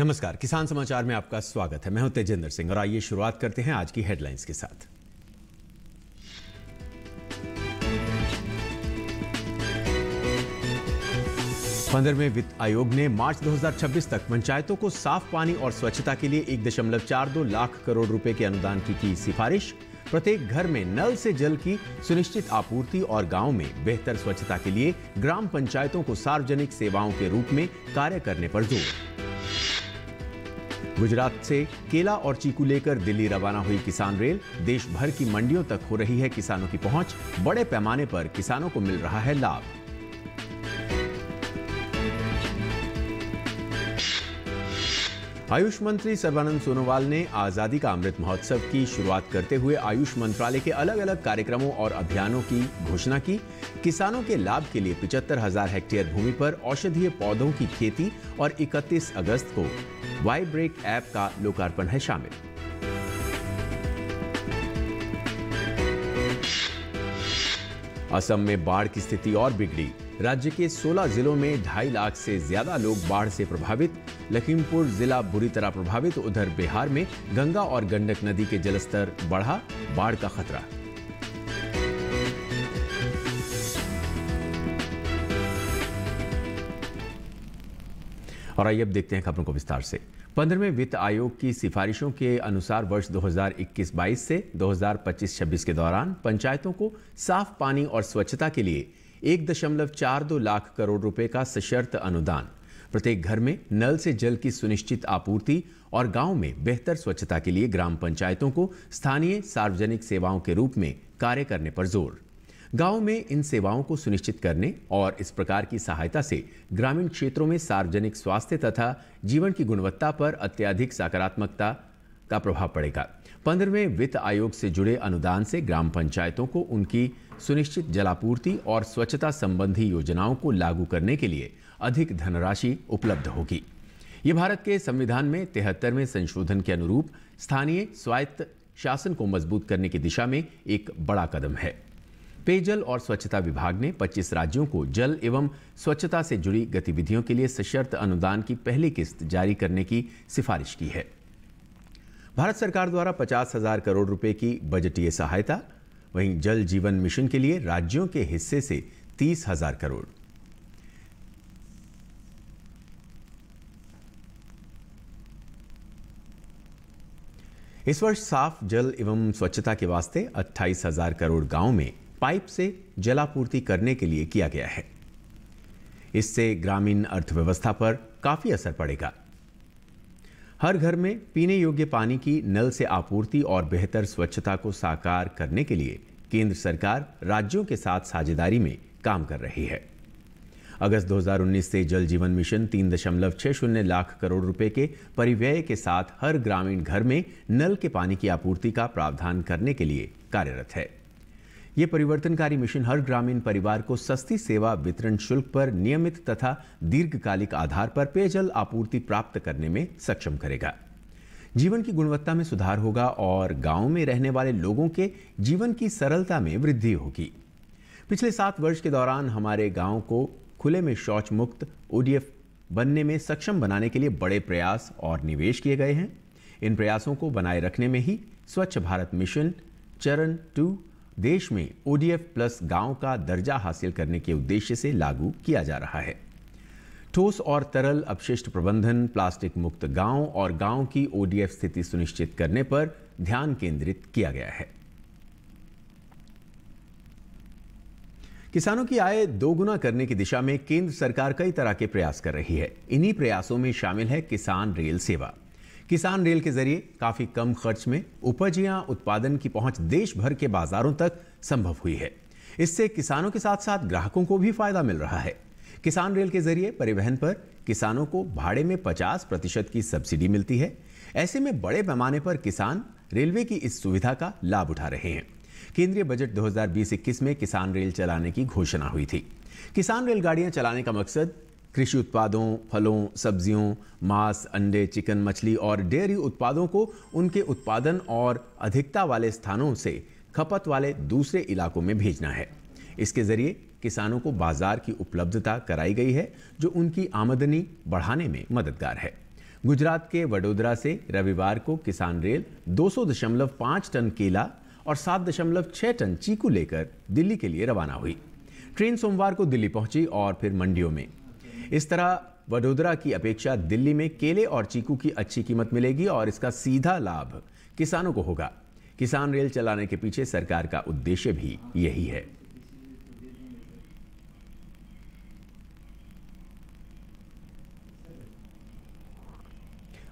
नमस्कार, किसान समाचार में आपका स्वागत है। मैं हूं तेजेंद्र सिंह और आइए शुरुआत करते हैं आज की हेडलाइंस के साथ। पंद्रहवें वित्त आयोग ने मार्च 2026 तक पंचायतों को साफ पानी और स्वच्छता के लिए 1.42 लाख करोड़ रुपए के अनुदान की सिफारिश। प्रत्येक घर में नल से जल की सुनिश्चित आपूर्ति और गांव में बेहतर स्वच्छता के लिए ग्राम पंचायतों को सार्वजनिक सेवाओं के रूप में कार्य करने पर जोर। गुजरात से केला और चीकू लेकर दिल्ली रवाना हुई किसान रेल। देश भर की मंडियों तक हो रही है किसानों की पहुंच। बड़े पैमाने पर किसानों को मिल रहा है लाभ। आयुष मंत्री सर्बानंद सोनोवाल ने आजादी का अमृत महोत्सव की शुरुआत करते हुए आयुष मंत्रालय के अलग अलग कार्यक्रमों और अभियानों की घोषणा की। किसानों के लाभ के लिए 75,000 हेक्टेयर भूमि पर औषधीय पौधों की खेती और 31 अगस्त को वाइब्रेक ऐप का लोकार्पण है शामिल। असम में बाढ़ की स्थिति और बिगड़ी। राज्य के 16 जिलों में 2.5 लाख से ज्यादा लोग बाढ़ से प्रभावित। लखीमपुर जिला बुरी तरह प्रभावित। उधर बिहार में गंगा और गंडक नदी के जलस्तर बढ़ा, बाढ़ का खतरा। और आइए अब देखते हैं खबरों को विस्तार से। 15वें वित्त आयोग की सिफारिशों के अनुसार वर्ष 2021-22 से 2025-26 के दौरान पंचायतों को साफ पानी और स्वच्छता के लिए 1.42 लाख करोड़ रुपए का सशर्त अनुदान, प्रत्येक घर में नल से जल की सुनिश्चित आपूर्ति और गांव में बेहतर स्वच्छता के लिए ग्राम पंचायतों को स्थानीय सार्वजनिक सेवाओं के रूप में कार्य करने पर जोर। गांव में इन सेवाओं को सुनिश्चित करने और इस प्रकार की सहायता से ग्रामीण क्षेत्रों में सार्वजनिक स्वास्थ्य तथा जीवन की गुणवत्ता पर अत्यधिक सकारात्मकता का प्रभाव पड़ेगा। 15वें वित्त आयोग से जुड़े अनुदान से ग्राम पंचायतों को उनकी सुनिश्चित जलापूर्ति और स्वच्छता संबंधी योजनाओं को लागू करने के लिए अधिक धनराशि उपलब्ध होगी। ये भारत के संविधान में 73वें संशोधन के अनुरूप स्थानीय स्वायत्त शासन को मजबूत करने की दिशा में एक बड़ा कदम है। पेयजल और स्वच्छता विभाग ने 25 राज्यों को जल एवं स्वच्छता से जुड़ी गतिविधियों के लिए सशर्त अनुदान की पहली किस्त जारी करने की सिफारिश की है। भारत सरकार द्वारा 50,000 करोड़ रुपए की बजटीय सहायता, वहीं जल जीवन मिशन के लिए राज्यों के हिस्से से 30,000 करोड़। इस वर्ष साफ जल एवं स्वच्छता के वास्ते 28,000 करोड़ गांव में पाइप से जलापूर्ति करने के लिए किया गया है। इससे ग्रामीण अर्थव्यवस्था पर काफी असर पड़ेगा। हर घर में पीने योग्य पानी की नल से आपूर्ति और बेहतर स्वच्छता को साकार करने के लिए केंद्र सरकार राज्यों के साथ साझेदारी में काम कर रही है। अगस्त 2019 से जल जीवन मिशन 3.60 लाख करोड़ रुपए के परिव्यय के साथ हर ग्रामीण घर में नल के पानी की आपूर्ति का प्रावधान करने के लिए कार्यरत है। ये परिवर्तनकारी मिशन हर ग्रामीण परिवार को सस्ती सेवा वितरण शुल्क पर नियमित तथा दीर्घकालिक आधार पर पेयजल आपूर्ति प्राप्त करने में सक्षम करेगा। जीवन की गुणवत्ता में सुधार होगा और गांव में रहने वाले लोगों के जीवन की सरलता में वृद्धि होगी। पिछले 7 वर्ष के दौरान हमारे गांव को खुले में शौच मुक्त ODF बनने में सक्षम बनाने के लिए बड़े प्रयास और निवेश किए गए हैं। इन प्रयासों को बनाए रखने में ही स्वच्छ भारत मिशन चरण 2 देश में ODF प्लस गांव का दर्जा हासिल करने के उद्देश्य से लागू किया जा रहा है। ठोस और तरल अपशिष्ट प्रबंधन, प्लास्टिक मुक्त गांव और गांव की ODF स्थिति सुनिश्चित करने पर ध्यान केंद्रित किया गया है। किसानों की आय दोगुना करने की दिशा में केंद्र सरकार कई तरह के प्रयास कर रही है। इन्हीं प्रयासों में शामिल है किसान रेल सेवा। किसान रेल के जरिए काफी कम खर्च में उपज या उत्पादन की पहुंच देश भर के बाजारों तक संभव हुई है। इससे किसानों के साथ साथ ग्राहकों को भी फायदा मिल रहा है। किसान रेल के जरिए परिवहन पर किसानों को भाड़े में 50% की सब्सिडी मिलती है। ऐसे में बड़े पैमाने पर किसान रेलवे की इस सुविधा का लाभ उठा रहे हैं। केंद्रीय बजट 2020-21 में किसान रेल चलाने की घोषणा हुई थी। किसान रेलगाड़ियां चलाने का मकसद कृषि उत्पादों, फलों, सब्जियों, मांस, अंडे, चिकन, मछली और डेयरी उत्पादों को उनके उत्पादन और अधिकता वाले स्थानों से खपत वाले दूसरे इलाकों में भेजना है। इसके जरिए किसानों को बाजार की उपलब्धता कराई गई है, जो उनकी आमदनी बढ़ाने में मददगार है। गुजरात के वडोदरा से रविवार को किसान रेल 200.5 टन केला और 7.6 टन चीकू लेकर दिल्ली के लिए रवाना हुई। ट्रेन सोमवार को दिल्ली पहुंची और फिर मंडियों में। इस तरह वडोदरा की अपेक्षा दिल्ली में केले और चीकू की अच्छी कीमत मिलेगी और इसका सीधा लाभ किसानों को होगा। किसान रेल चलाने के पीछे सरकार का उद्देश्य भी यही है।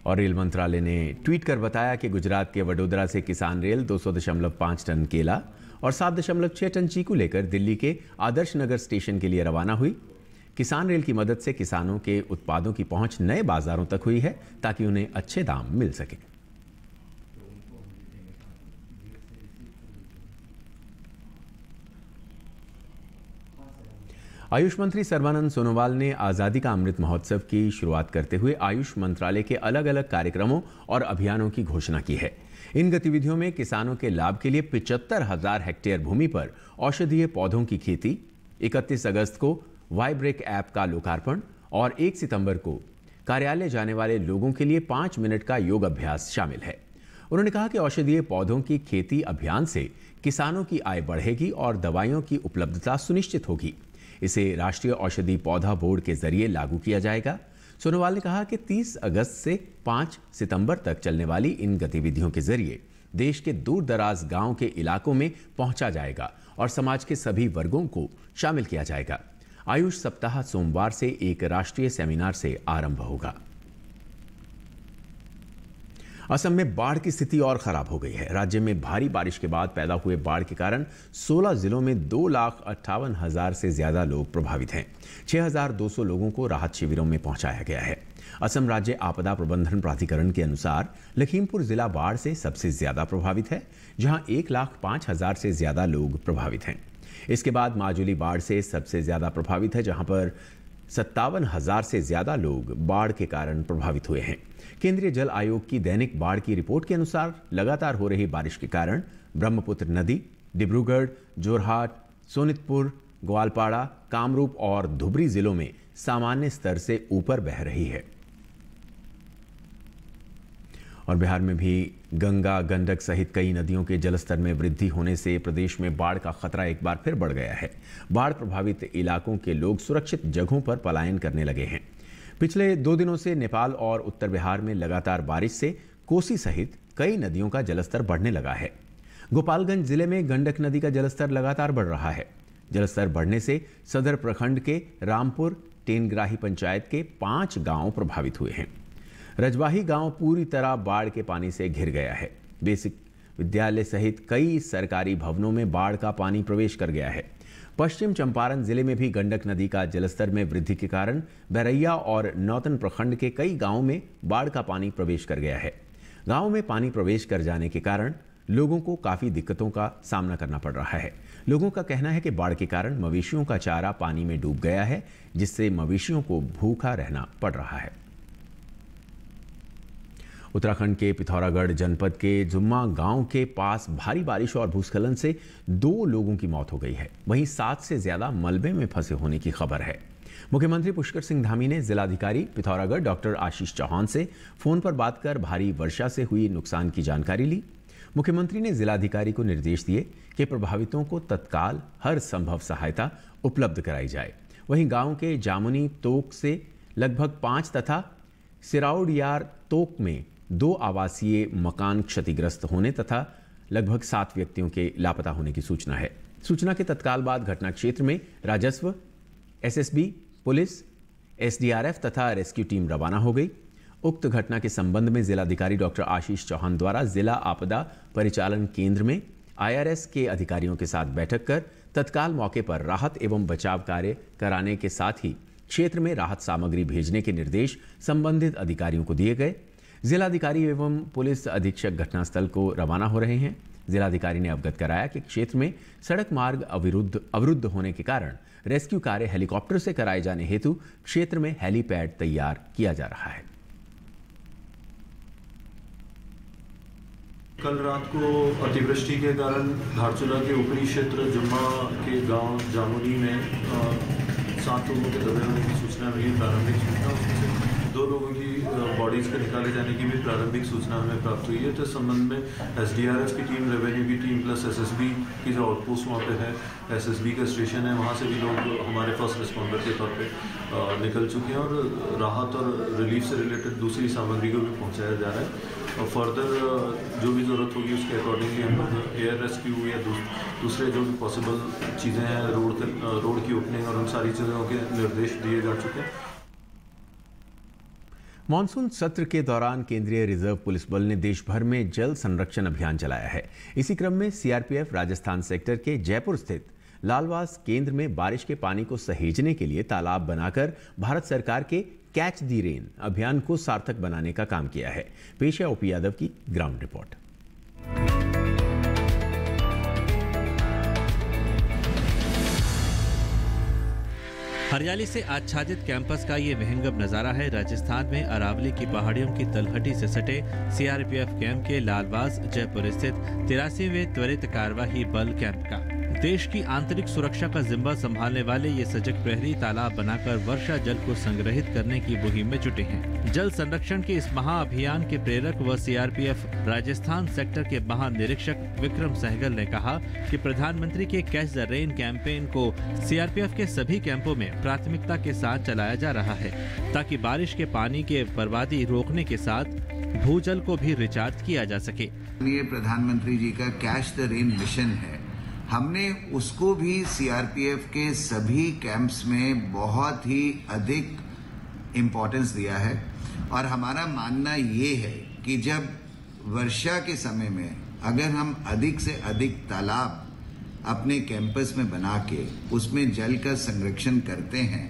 और रेल मंत्रालय ने ट्वीट कर बताया कि गुजरात के वडोदरा से किसान रेल 200.5 टन केला और 7.6 टन चीकू लेकर दिल्ली के आदर्श नगर स्टेशन के लिए रवाना हुई। किसान रेल की मदद से किसानों के उत्पादों की पहुंच नए बाजारों तक हुई है ताकि उन्हें अच्छे दाम मिल सके। आयुष मंत्री सर्बानंद सोनोवाल ने आजादी का अमृत महोत्सव की शुरुआत करते हुए आयुष मंत्रालय के अलग अलग कार्यक्रमों और अभियानों की घोषणा की है। इन गतिविधियों में किसानों के लाभ के लिए 75,000 हेक्टेयर भूमि पर औषधीय पौधों की खेती, 31 अगस्त को वाइब्रेक ऐप का लोकार्पण और 1 सितंबर को कार्यालय जाने वाले लोगों के लिए 5 मिनट का योग अभ्यास शामिल है। उन्होंने कहा कि औषधीय पौधों की खेती अभियान से किसानों की आय बढ़ेगी और दवाइयों की उपलब्धता सुनिश्चित होगी। इसे राष्ट्रीय औषधि पौधा बोर्ड के जरिए लागू किया जाएगा। सोनोवाल ने कहा कि 30 अगस्त से 5 सितंबर तक चलने वाली इन गतिविधियों के जरिए देश के दूर दराज गांव के इलाकों में पहुंचा जाएगा और समाज के सभी वर्गों को शामिल किया जाएगा। आयुष सप्ताह सोमवार से एक राष्ट्रीय सेमिनार से आरंभ होगा। असम में बाढ़ की स्थिति और खराब हो गई है। राज्य में भारी बारिश के बाद पैदा हुए बाढ़ के कारण 16 जिलों में 2,58,000 से ज्यादा लोग प्रभावित हैं। 6,200 लोगों को राहत शिविरों में पहुंचाया गया है। असम राज्य आपदा प्रबंधन प्राधिकरण के अनुसार लखीमपुर जिला बाढ़ से सबसे ज्यादा प्रभावित है, जहां 1,05,000 से ज्यादा लोग प्रभावित हैं। इसके बाद माजुली बाढ़ से सबसे ज्यादा प्रभावित है, जहां पर 57,000 से ज्यादा लोग बाढ़ के कारण प्रभावित हुए हैं। केंद्रीय जल आयोग की दैनिक बाढ़ की रिपोर्ट के अनुसार लगातार हो रही बारिश के कारण ब्रह्मपुत्र नदी डिब्रूगढ़, जोरहाट, सोनितपुर, ग्वालपाड़ा, कामरूप और धुबरी जिलों में सामान्य स्तर से ऊपर बह रही है। और बिहार में भी गंगा, गंडक सहित कई नदियों के जलस्तर में वृद्धि होने से प्रदेश में बाढ़ का खतरा एक बार फिर बढ़ गया है। बाढ़ प्रभावित इलाकों के लोग सुरक्षित जगहों पर पलायन करने लगे हैं। पिछले 2 दिनों से नेपाल और उत्तर बिहार में लगातार बारिश से कोसी सहित कई नदियों का जलस्तर बढ़ने लगा है। गोपालगंज जिले में गंडक नदी का जलस्तर लगातार बढ़ रहा है। जलस्तर बढ़ने से सदर प्रखंड के रामपुर टेनग्राही पंचायत के 5 गांव प्रभावित हुए हैं। रजवाही गांव पूरी तरह बाढ़ के पानी से घिर गया है। बेसिक विद्यालय सहित कई सरकारी भवनों में बाढ़ का पानी प्रवेश कर गया है। पश्चिम चंपारण जिले में भी गंडक नदी का जलस्तर में वृद्धि के कारण बैरैया और नौतन प्रखंड के कई गांवों में बाढ़ का पानी प्रवेश कर गया है। गांवों में पानी प्रवेश कर जाने के कारण लोगों को काफी दिक्कतों का सामना करना पड़ रहा है। लोगों का कहना है कि बाढ़ के कारण मवेशियों का चारा पानी में डूब गया है, जिससे मवेशियों को भूखा रहना पड़ रहा है। उत्तराखंड के पिथौरागढ़ जनपद के जुम्मा गांव के पास भारी बारिश और भूस्खलन से 2 लोगों की मौत हो गई है। वहीं 7 से ज्यादा मलबे में फंसे होने की खबर है। मुख्यमंत्री पुष्कर सिंह धामी ने जिलाधिकारी पिथौरागढ़ डॉक्टर आशीष चौहान से फोन पर बात कर भारी वर्षा से हुई नुकसान की जानकारी ली। मुख्यमंत्री ने जिलाधिकारी को निर्देश दिए कि प्रभावितों को तत्काल हर संभव सहायता उपलब्ध कराई जाए। वहीं गांव के जामुनी तोक से लगभग 5 तथा सिराउडियार तोक में 2 आवासीय मकान क्षतिग्रस्त होने तथा लगभग 7 व्यक्तियों के लापता होने की सूचना है। सूचना के तत्काल बाद घटना क्षेत्र में राजस्व, एसएसबी, पुलिस, एसडीआरएफ तथा रेस्क्यू टीम रवाना हो गई। उक्त घटना के संबंध में जिलाधिकारी डॉक्टर आशीष चौहान द्वारा जिला आपदा परिचालन केंद्र में आईआरएस के अधिकारियों के साथ बैठक कर तत्काल मौके पर राहत एवं बचाव कार्य कराने के साथ ही क्षेत्र में राहत सामग्री भेजने के निर्देश संबंधित अधिकारियों को दिए गए। जिलाधिकारी एवं पुलिस अधीक्षक घटनास्थल को रवाना हो रहे हैं। जिलाधिकारी ने अवगत कराया कि क्षेत्र में सड़क मार्ग अवरुद्ध होने के कारण रेस्क्यू कार्य हेलीकॉप्टर से कराए जाने हेतु क्षेत्र में हेलीपैड तैयार किया जा रहा है। कल रात को अतिवृष्टि के कारण धारचूला के ऊपरी क्षेत्र जुम्मा के गांव जामुनी में 7 लोगों के दबे होने की सूचना मिली। प्रारंभिक सूचना उसमें से 2 लोगों की बॉडीज के निकाले जाने की भी प्रारंभिक सूचना हमें प्राप्त हुई है। तो इस संबंध में SDRF की टीम, रेवेन्यू की टीम प्लस SSB की जो आउटपोस्ट वहाँ पे है, SSB का स्टेशन है, वहाँ से भी लोग हमारे फर्स्ट रिस्पॉन्डर के तौर पे निकल चुके हैं और राहत और रिलीफ से रिलेटेड दूसरी सामग्री को भी पहुँचाया जा रहा है। और फर्दर जो भी ज़रूरत होगी उसके अकॉर्डिंगली हम लोग एयर रेस्क्यू या दूसरे जो भी पॉसिबल चीज़ें हैं, रोड की ओपनिंग और उन सारी चीज़ों के निर्देश दिए जा चुके हैं। मॉनसून सत्र के दौरान केंद्रीय रिजर्व पुलिस बल ने देश भर में जल संरक्षण अभियान चलाया है। इसी क्रम में CRPF राजस्थान सेक्टर के जयपुर स्थित लालवास केंद्र में बारिश के पानी को सहेजने के लिए तालाब बनाकर भारत सरकार के कैच द रेन अभियान को सार्थक बनाने का काम किया है। पेश है OP यादव की ग्राउंड रिपोर्ट। हरियाली से आच्छादित कैंपस का ये विहंगम नजारा है राजस्थान में अरावली की पहाड़ियों की तलहटी से सटे CRPF कैंप के लालवास जयपुर स्थित 83वें त्वरित कार्यवाही बल कैंप का। देश की आंतरिक सुरक्षा का जिम्मा संभालने वाले ये सजग प्रहरी तालाब बनाकर वर्षा जल को संग्रहित करने की मुहिम में जुटे हैं। जल संरक्षण के इस महाअभियान के प्रेरक व CRPF राजस्थान सेक्टर के महानिरीक्षक विक्रम सहगल ने कहा कि प्रधानमंत्री के कैच द रेन कैंपेन को CRPF के सभी कैंपों में प्राथमिकता के साथ चलाया जा रहा है, ताकि बारिश के पानी के बर्बादी रोकने के साथ भूजल को भी रिचार्ज किया जा सके। ये प्रधानमंत्री जी का कैच द रेन मिशन है, हमने उसको भी CRPF के सभी कैंप्स में बहुत ही अधिक इम्पोर्टेंस दिया है। और हमारा मानना ये है कि जब वर्षा के समय में अगर हम अधिक से अधिक तालाब अपने कैंपस में बना के उसमें जल का संरक्षण करते हैं,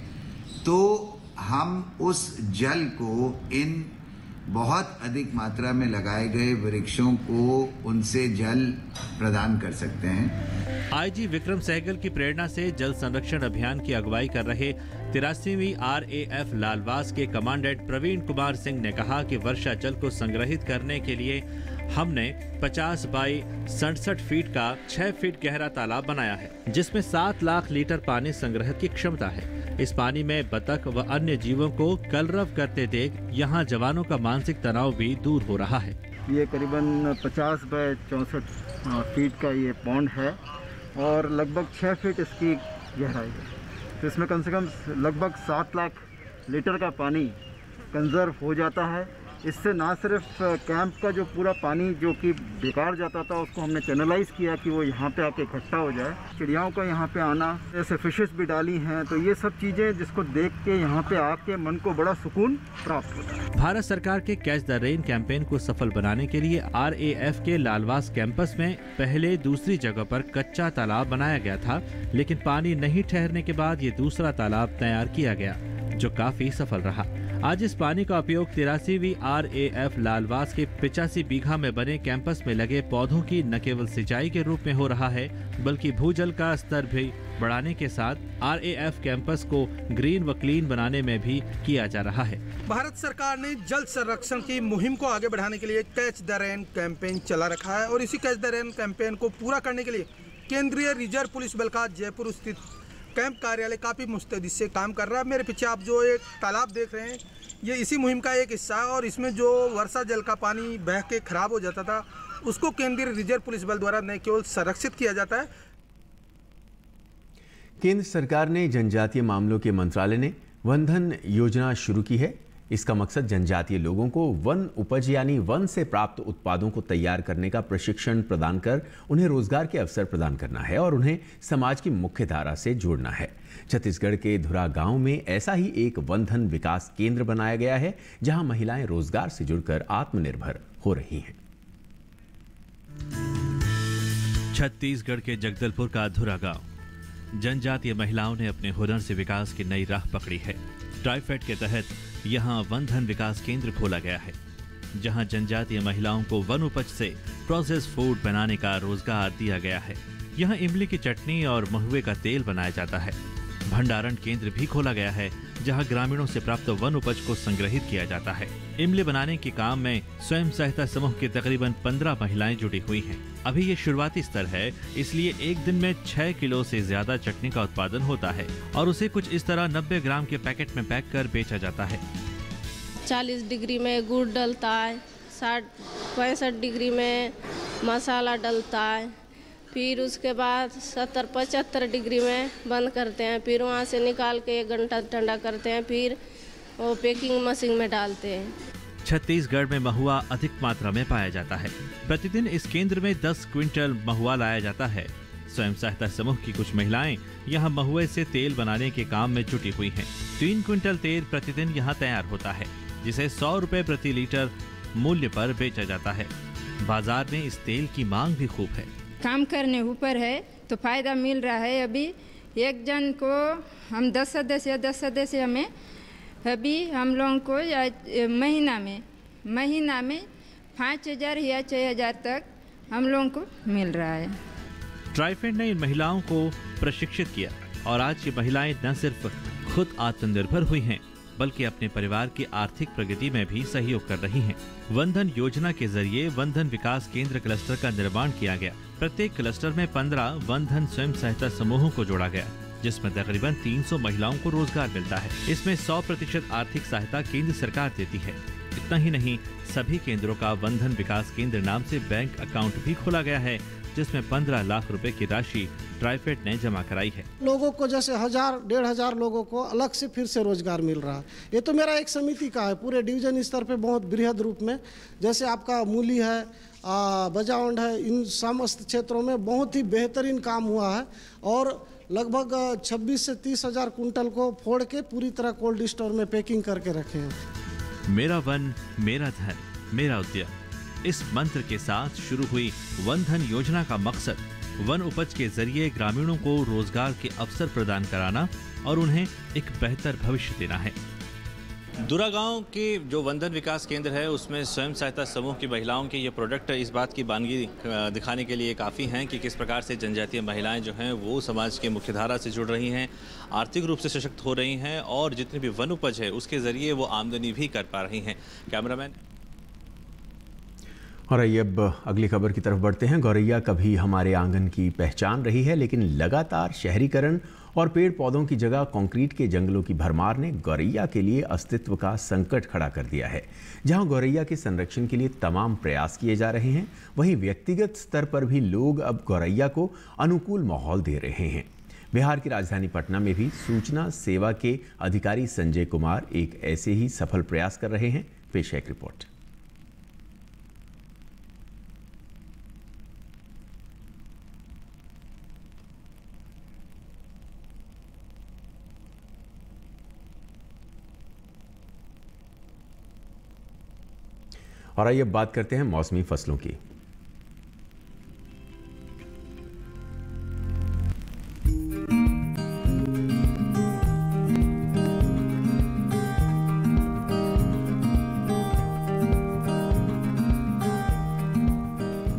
तो हम उस जल को इन बहुत अधिक मात्रा में लगाए गए वृक्षों को उनसे जल प्रदान कर सकते हैं। IG विक्रम सहगल की प्रेरणा से जल संरक्षण अभियान की अगुवाई कर रहे 83वीं RAF लालवास के कमांडेंट प्रवीण कुमार सिंह ने कहा कि वर्षा जल को संग्रहित करने के लिए हमने 50 बाई 67 फीट का 6 फीट गहरा तालाब बनाया है, जिसमें 7 लाख लीटर पानी संग्रहित की क्षमता है। इस पानी में बतख व अन्य जीवों को कलरव करते देख यहाँ जवानों का मानसिक तनाव भी दूर हो रहा है। ये करीबन 50 बाय 64 फीट का ये पॉन्ड है और लगभग 6 फीट इसकी गहराई है। तो इसमें कम से कम लगभग 7 लाख लीटर का पानी कंजर्व हो जाता है। इससे ना सिर्फ कैंप का जो पूरा पानी जो कि बेकार जाता था उसको हमने चैनलाइज किया कि वो यहाँ पे आके इकट्ठा हो जाए। चिड़ियाओं का यहाँ पे आना, जैसे फिशेस भी डाली हैं, तो ये सब चीज़ें जिसको देख के यहाँ पे आके मन को बड़ा सुकून प्राप्त होता है। भारत सरकार के कैच द रेन कैंपेन को सफल बनाने के लिए RAF के लालवास कैंपस में पहले दूसरी जगह पर कच्चा तालाब बनाया गया था, लेकिन पानी नहीं ठहरने के बाद ये दूसरा तालाब तैयार किया गया, जो काफी सफल रहा। आज इस पानी का उपयोग 83वीं RAF लालवास के 85 बीघा में बने कैंपस में लगे पौधों की न केवल सिंचाई के रूप में हो रहा है, बल्कि भूजल का स्तर भी बढ़ाने के साथ RAF कैंपस को ग्रीन व क्लीन बनाने में भी किया जा रहा है। भारत सरकार ने जल संरक्षण की मुहिम को आगे बढ़ाने के लिए कैच द रेन कैंपेन चला रखा है और इसी कैच द रेन कैंपेन को पूरा करने के लिए केंद्रीय रिजर्व पुलिस बल का जयपुर स्थित कैंप कार्यालय काफ़ी मुस्तैदी से काम कर रहा है। मेरे पीछे आप जो एक तालाब देख रहे हैं, ये इसी मुहिम का एक हिस्सा है और इसमें जो वर्षा जल का पानी बह के खराब हो जाता था, उसको केंद्रीय रिजर्व पुलिस बल द्वारा न केवल संरक्षित किया जाता है। केंद्र सरकार ने जनजातीय मामलों के मंत्रालय ने वन धन योजना शुरू की है। इसका मकसद जनजातीय लोगों को वन उपज यानी वन से प्राप्त उत्पादों को तैयार करने का प्रशिक्षण प्रदान कर उन्हें रोजगार के अवसर प्रदान करना है और उन्हें समाज की मुख्य धारा से जोड़ना है। छत्तीसगढ़ के धुरा गांव में ऐसा ही एक वन धन विकास केंद्र बनाया गया है, जहां महिलाएं रोजगार से जुड़कर आत्मनिर्भर हो रही हैं। छत्तीसगढ़ के जगदलपुर का धुरा गांव, जनजातीय महिलाओं ने अपने हुनर से विकास की नई राह पकड़ी है। ट्राइफेड के तहत यहाँ वन धन विकास केंद्र खोला गया है, जहाँ जनजातीय महिलाओं को वन उपज से प्रोसेस फूड बनाने का रोजगार दिया गया है। यहाँ इमली की चटनी और महुए का तेल बनाया जाता है। भंडारण केंद्र भी खोला गया है, जहाँ ग्रामीणों से प्राप्त वन उपज को संग्रहित किया जाता है। इमली बनाने के काम में स्वयं सहायता समूह की तकरीबन 15 महिलाएं जुड़ी हुई हैं। अभी ये शुरुआती स्तर है, इसलिए एक दिन में 6 किलो से ज्यादा चटनी का उत्पादन होता है और उसे कुछ इस तरह 90 ग्राम के पैकेट में पैक कर बेचा जाता है। 40 डिग्री में गुड़ डलता है, 65 डिग्री में मसाला डलता है, फिर उसके बाद 70-75 डिग्री में बंद करते हैं, फिर वहाँ से निकाल के 1 घंटा ठंडा करते हैं, फिर वो पैकिंग मशीन में डालते हैं। छत्तीसगढ़ में महुआ अधिक मात्रा में पाया जाता है। प्रतिदिन इस केंद्र में 10 क्विंटल महुआ लाया जाता है। स्वयं सहायता समूह की कुछ महिलाएं यहाँ महुए से तेल बनाने के काम में जुटी हुई हैं। 3 क्विंटल तेल प्रतिदिन यहाँ तैयार होता है, जिसे 100 रुपए प्रति लीटर मूल्य पर बेचा जाता है। बाजार में इस तेल की मांग भी खूब है। काम करने ऊपर है तो फायदा मिल रहा है। अभी एक जन को हम 10 सदस्य में अभी हम लोगों को महीना में 5,000 या 6,000 तक हम लोगों को मिल रहा है। ट्राइफेड ने इन महिलाओं को प्रशिक्षित किया और आज ये महिलाएं न सिर्फ खुद आत्मनिर्भर हुई हैं, बल्कि अपने परिवार की आर्थिक प्रगति में भी सहयोग कर रही हैं। वनधन योजना के जरिए वनधन विकास केंद्र क्लस्टर का निर्माण किया गया। प्रत्येक क्लस्टर में 15 वनधन स्वयं सहायता समूहों को जोड़ा गया, जिसमें तकरीबन 300 महिलाओं को रोजगार मिलता है। इसमें 100% आर्थिक सहायता केंद्र सरकार देती है। इतना ही नहीं, सभी केंद्रों का वनधन विकास केंद्र नाम से बैंक अकाउंट भी खोला गया है, जिसमें 15 लाख रुपए की राशि ट्राइफेड ने जमा कराई है। लोगों को जैसे 1,000-1,500 लोगों को अलग से फिर से रोजगार मिल रहा है। ये तो मेरा एक समिति का है, पूरे डिवीजन स्तर पे बहुत बृहद रूप में, जैसे आपका मूली है, बजाउंड है, इन समस्त क्षेत्रों में बहुत ही बेहतरीन काम हुआ है और लगभग 26 से 30 हजार कुंटल को फोड़ के पूरी तरह कोल्ड स्टोर में पैकिंग करके रखे हैं। मेरा वन, मेरा धन, मेरा उद्यम, इस मंत्र के साथ शुरू हुई वनधन योजना का मकसद वन उपज के जरिए ग्रामीणों को रोजगार के अवसर प्रदान कराना और उन्हें एक बेहतर भविष्य देना है। दुरा गांव के जो वनधन विकास केंद्र है, उसमें स्वयं सहायता समूह की महिलाओं के ये प्रोडक्ट इस बात की बानगी दिखाने के लिए काफ़ी हैं कि किस प्रकार से जनजातीय महिलाएं जो हैं वो समाज के मुख्यधारा से जुड़ रही हैं, आर्थिक रूप से सशक्त हो रही हैं और जितनी भी वन उपज है उसके ज़रिए वो आमदनी भी कर पा रही हैं। कैमरामैन। और आइए अब अगली खबर की तरफ बढ़ते हैं। गौरैया कभी हमारे आंगन की पहचान रही है, लेकिन लगातार शहरीकरण और पेड़ पौधों की जगह कंक्रीट के जंगलों की भरमार ने गौरैया के लिए अस्तित्व का संकट खड़ा कर दिया है। जहां गौरैया के संरक्षण के लिए तमाम प्रयास किए जा रहे हैं, वहीं व्यक्तिगत स्तर पर भी लोग अब गौरैया को अनुकूल माहौल दे रहे हैं। बिहार की राजधानी पटना में भी सूचना सेवा के अधिकारी संजय कुमार एक ऐसे ही सफल प्रयास कर रहे हैं। पेश है एक रिपोर्ट। और आइए अब बात करते हैं मौसमी फसलों की।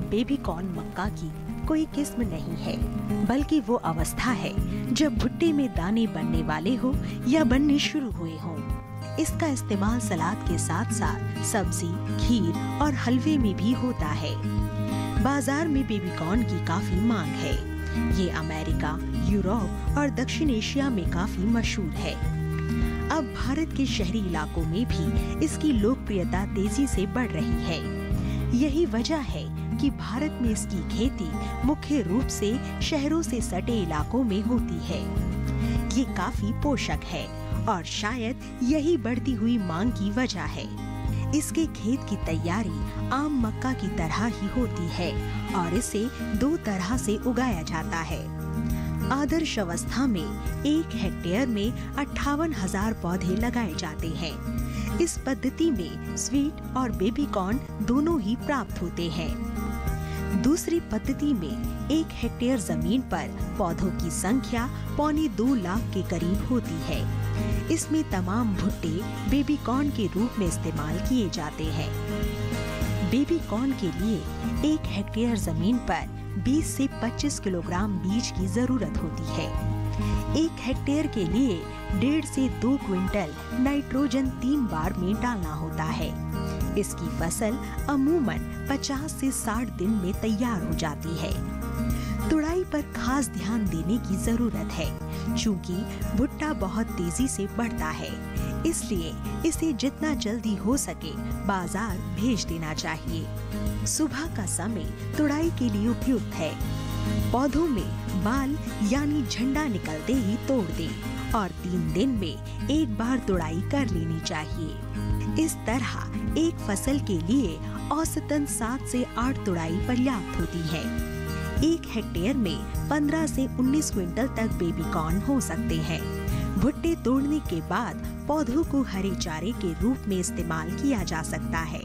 बेबी कॉर्न मक्का की कोई किस्म नहीं है, बल्कि वो अवस्था है जब भुट्टे में दाने बनने वाले हो या बनने शुरू हुए हों। इसका इस्तेमाल सलाद के साथ साथ सब्जी, खीर और हलवे में भी होता है। बाजार में बेबी कॉर्न की काफी मांग है। ये अमेरिका, यूरोप और दक्षिण एशिया में काफी मशहूर है। अब भारत के शहरी इलाकों में भी इसकी लोकप्रियता तेजी से बढ़ रही है। यही वजह है कि भारत में इसकी खेती मुख्य रूप से शहरों से सटे इलाकों में होती है। ये काफी पोषक है और शायद यही बढ़ती हुई मांग की वजह है। इसके खेत की तैयारी आम मक्का की तरह ही होती है और इसे 2 तरह से उगाया जाता है। आदर्श अवस्था में 1 हेक्टेयर में 58,000 पौधे लगाए जाते हैं। इस पद्धति में स्वीट और बेबी कॉर्न दोनों ही प्राप्त होते हैं। दूसरी पद्धति में 1 हेक्टेयर जमीन पर पौधों की संख्या 2.25 लाख के करीब होती है। इसमें तमाम भुट्टे बेबी कॉर्न के रूप में इस्तेमाल किए जाते हैं। बेबी कॉर्न के लिए 1 हेक्टेयर जमीन पर 20 से 25 किलोग्राम बीज की जरूरत होती है। 1 हेक्टेयर के लिए 1.5 से 2 क्विंटल नाइट्रोजन 3 बार में डालना होता है। इसकी फसल अमूमन 50 से 60 दिन में तैयार हो जाती है। तुड़ाई पर खास ध्यान देने की जरूरत है, चूंकि भुट्टा बहुत तेजी से बढ़ता है, इसलिए इसे जितना जल्दी हो सके बाजार भेज देना चाहिए। सुबह का समय तुड़ाई के लिए उपयुक्त है। पौधों में बाल यानी झंडा निकलते ही तोड़ दें और 3 दिन में एक बार तुड़ाई कर लेनी चाहिए। इस तरह एक फसल के लिए औसतन 7 से 8 तुड़ाई पर्याप्त होती है। 1 हेक्टेयर में 15 से 19 क्विंटल तक बेबी कॉर्न हो सकते हैं। भुट्टे तोड़ने के बाद पौधों को हरे चारे के रूप में इस्तेमाल किया जा सकता है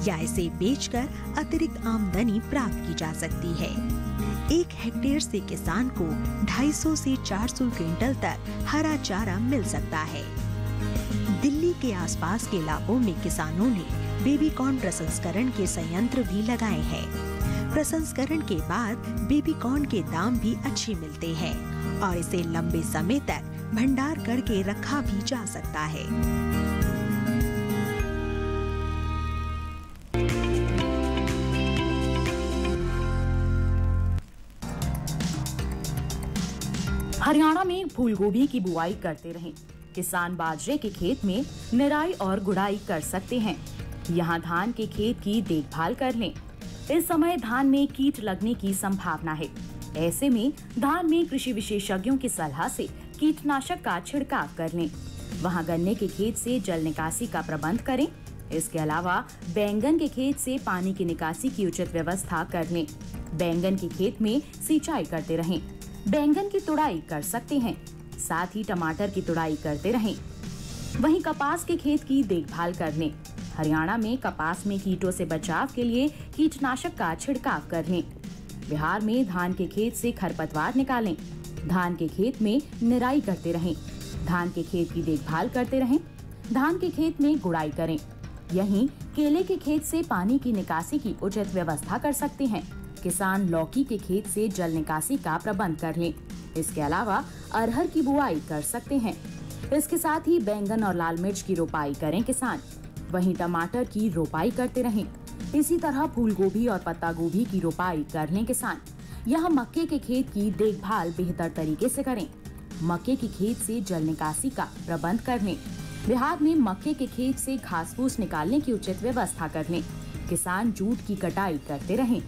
या इसे बेचकर अतिरिक्त आमदनी प्राप्त की जा सकती है। 1 हेक्टेयर से किसान को 250 से 400 क्विंटल तक हरा चारा मिल सकता है। दिल्ली के आसपास के इलाकों में किसानों ने बेबी कॉर्न प्रसंस्करण के संयंत्र भी लगाए हैं। प्रसंस्करण के बाद बेबी कॉर्न के दाम भी अच्छे मिलते हैं और इसे लंबे समय तक भंडार करके रखा भी जा सकता है। हरियाणा में फूलगोभी की बुआई करते रहें। किसान बाजरे के खेत में निराई और गुड़ाई कर सकते हैं। यहाँ धान के खेत की देखभाल कर लें। इस समय धान में कीट लगने की संभावना है। ऐसे में धान में कृषि विशेषज्ञों की सलाह से कीटनाशक का छिड़काव कर लें। वहाँ गन्ने के खेत से जल निकासी का प्रबंध करें। इसके अलावा बैंगन के खेत से पानी की निकासी की उचित व्यवस्था कर लें। बैंगन के खेत में सिंचाई करते रहें। बैंगन की तुड़ाई कर सकते हैं। साथ ही टमाटर की तुड़ाई करते रहें। वहीं कपास के खेत की देखभाल कर लें। हरियाणा में कपास में कीटों से बचाव के लिए कीटनाशक का छिड़काव कर लें। बिहार में धान के खेत से खरपतवार निकालें। धान के खेत में निराई करते रहें। धान के खेत की देखभाल करते रहें। धान के खेत में गुड़ाई करें। यहीं केले के खेत से पानी की निकासी की उचित व्यवस्था कर सकते हैं। किसान लौकी के खेत से जल निकासी का प्रबंध कर लें। इसके अलावा अरहर की बुआई कर सकते हैं। इसके साथ ही बैंगन और लाल मिर्च की रोपाई करें किसान। वहीं टमाटर की रोपाई करते रहें। इसी तरह फूल गोभी और पत्ता गोभी की रोपाई कर लें किसान। यहाँ मक्के के खेत की देखभाल बेहतर तरीके से करें। मक्के के खेत से जल निकासी का प्रबंध कर लें। बिहार में मक्के के खेत से घास फूस निकालने की उचित व्यवस्था कर लें। किसान जूट की कटाई करते रहें।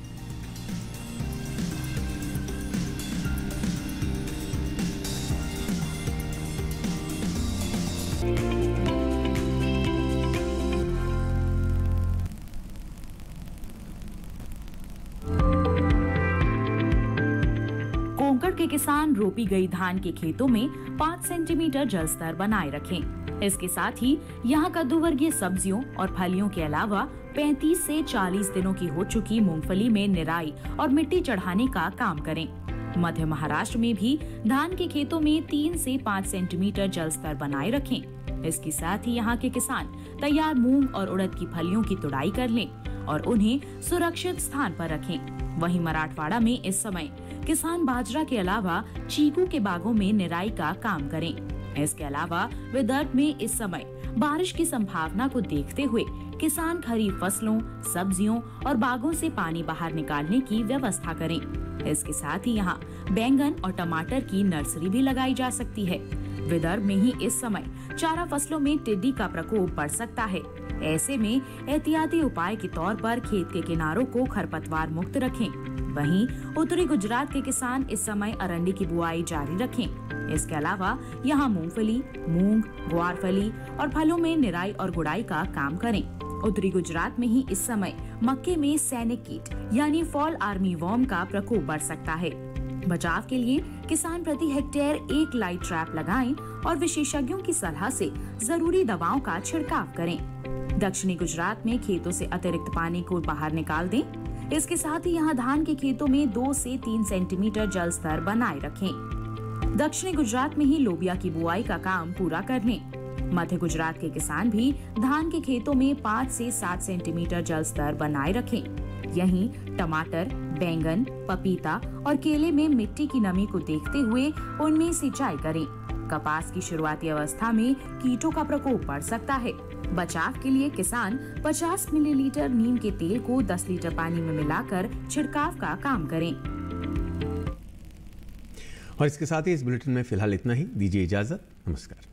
कोंकण के किसान रोपी गई धान के खेतों में 5 सेंटीमीटर जल स्तर बनाए रखें। इसके साथ ही यहाँ कद्दू वर्गीय सब्जियों और फलियों के अलावा 35 से 40 दिनों की हो चुकी मूंगफली में निराई और मिट्टी चढ़ाने का काम करें। मध्य महाराष्ट्र में भी धान के खेतों में 3 से 5 सेंटीमीटर जल स्तर बनाए रखें। इसके साथ ही यहाँ के किसान तैयार मूंग और उड़द की फलियों की तुड़ाई कर लें और उन्हें सुरक्षित स्थान पर रखें। वहीं मराठवाड़ा में इस समय किसान बाजरा के अलावा चीकू के बागों में निराई का काम करें। इसके अलावा विदर्भ में इस समय बारिश की संभावना को देखते हुए किसान खरीफ फसलों, सब्जियों और बागों से पानी बाहर निकालने की व्यवस्था करें। इसके साथ ही यहाँ बैंगन और टमाटर की नर्सरी भी लगाई जा सकती है। विदर्भ में ही इस समय चारा फसलों में टिड्डी का प्रकोप बढ़ सकता है। ऐसे में एहतियाती उपाय के तौर पर खेत के किनारों को खरपतवार मुक्त रखें। वहीं उत्तरी गुजरात के किसान इस समय अरंडी की बुआई जारी रखें। इसके अलावा यहाँ मूंगफली, मूंग, ग्वारफली और फलों में निराई और गुड़ाई का काम करें। उत्तरी गुजरात में ही इस समय मक्के में सैनिक कीट यानी फॉल आर्मी वर्म का प्रकोप बढ़ सकता है। बचाव के लिए किसान प्रति हेक्टेयर 1 लाइट ट्रैप लगाएं और विशेषज्ञों की सलाह से जरूरी दवाओं का छिड़काव करें। दक्षिणी गुजरात में खेतों से अतिरिक्त पानी को बाहर निकाल दें। इसके साथ ही यहाँ धान के खेतों में 2 से 3 सेंटीमीटर जल स्तर बनाए रखें। दक्षिणी गुजरात में ही लोबिया की बुआई का काम पूरा कर लें। मध्य गुजरात के किसान भी धान के खेतों में 5 से 7 सेंटीमीटर जल स्तर बनाए रखें। यहीं टमाटर, बैंगन, पपीता और केले में मिट्टी की नमी को देखते हुए उनमें सिंचाई करें। कपास की शुरुआती अवस्था में कीटों का प्रकोप बढ़ सकता है। बचाव के लिए किसान 50 मिलीलीटर नीम के तेल को 10 लीटर पानी में मिलाकर छिड़काव का काम करें। और इसके साथ ही इस बुलेटिन में फिलहाल इतना ही। दीजिए इजाजत। नमस्कार।